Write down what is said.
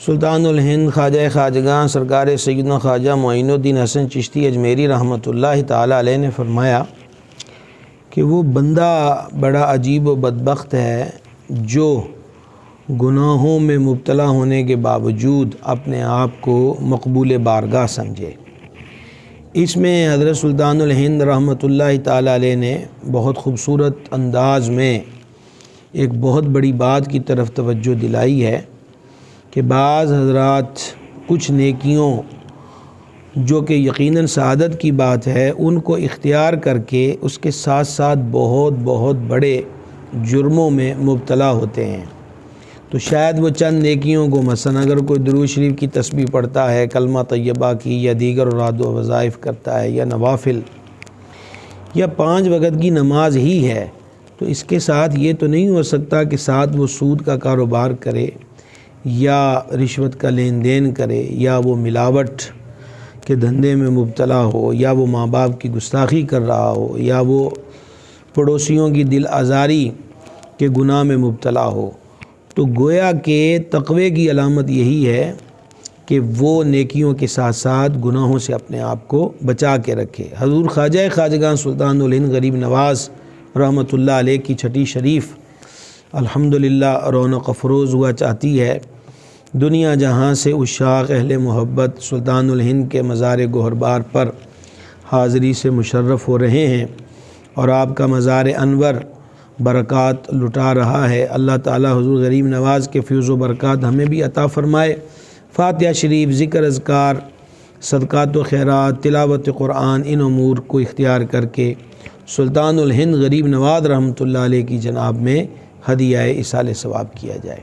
سلطان الہند خواجہ خواجگاں سرکار سیدنا خواجہ معین الدین حسن چشتی اجمیری رحمۃ اللہ تعالیٰ علیہ نے فرمایا کہ وہ بندہ بڑا عجیب و بدبخت ہے جو گناہوں میں مبتلا ہونے کے باوجود اپنے آپ کو مقبول بارگاہ سمجھے۔ اس میں حضرت سلطان الہند رحمۃ اللہ تعالیٰ علیہ نے بہت خوبصورت انداز میں ایک بہت بڑی بات کی طرف توجہ دلائی ہے کہ بعض حضرات کچھ نیکیوں جو کہ یقیناً سعادت کی بات ہے ان کو اختیار کر کے اس کے ساتھ ساتھ بہت بڑے جرموں میں مبتلا ہوتے ہیں۔ تو شاید وہ چند نیکیوں کو مثلا اگر کوئی درود شریف کی تسبیح پڑھتا ہے، کلمہ طیبہ کی، یا دیگر اوراد و وظائف کرتا ہے، یا نوافل، یا 5 وقت کی نماز ہی ہے، تو اس کے ساتھ یہ تو نہیں ہو سکتا کہ ساتھ وہ سود کا کاروبار کرے، یا رشوت کا لین دین کرے، یا وہ ملاوٹ کے دھندے میں مبتلا ہو، یا وہ ماں باپ کی گستاخی کر رہا ہو، یا وہ پڑوسیوں کی دل آزاری کے گناہ میں مبتلا ہو۔ تو گویا کہ تقوی کی علامت یہی ہے کہ وہ نیکیوں کے ساتھ ساتھ گناہوں سے اپنے آپ کو بچا کے رکھے۔ حضور خواجہ خواجگاں سلطان الہند غریب نواز رحمۃ اللہ علیہ کی چھٹی شریف الحمدللہ رونق افروز ہوا چاہتی ہے۔ دنیا جہاں سے عشاق اہل محبت سلطان الہند کے مزار گوہربار پر حاضری سے مشرف ہو رہے ہیں اور آپ کا مزار انور برکات لٹا رہا ہے۔ اللہ تعالی حضور غریب نواز کے فیض و برکات ہمیں بھی عطا فرمائے۔ فاتحہ شریف، ذکر اذکار، صدقات و خیرات، تلاوت قرآن، ان امور کو اختیار کر کے سلطان الہند غریب نواز رحمۃ اللہ علیہ کی جناب میں ہدیہ ایصال ثواب کیا جائے۔